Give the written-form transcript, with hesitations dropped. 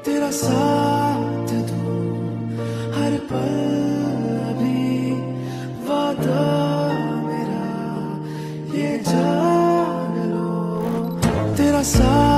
तेरा साथ दूं हर पल, अभी वादा मेरा ये जान लो, तेरा साथ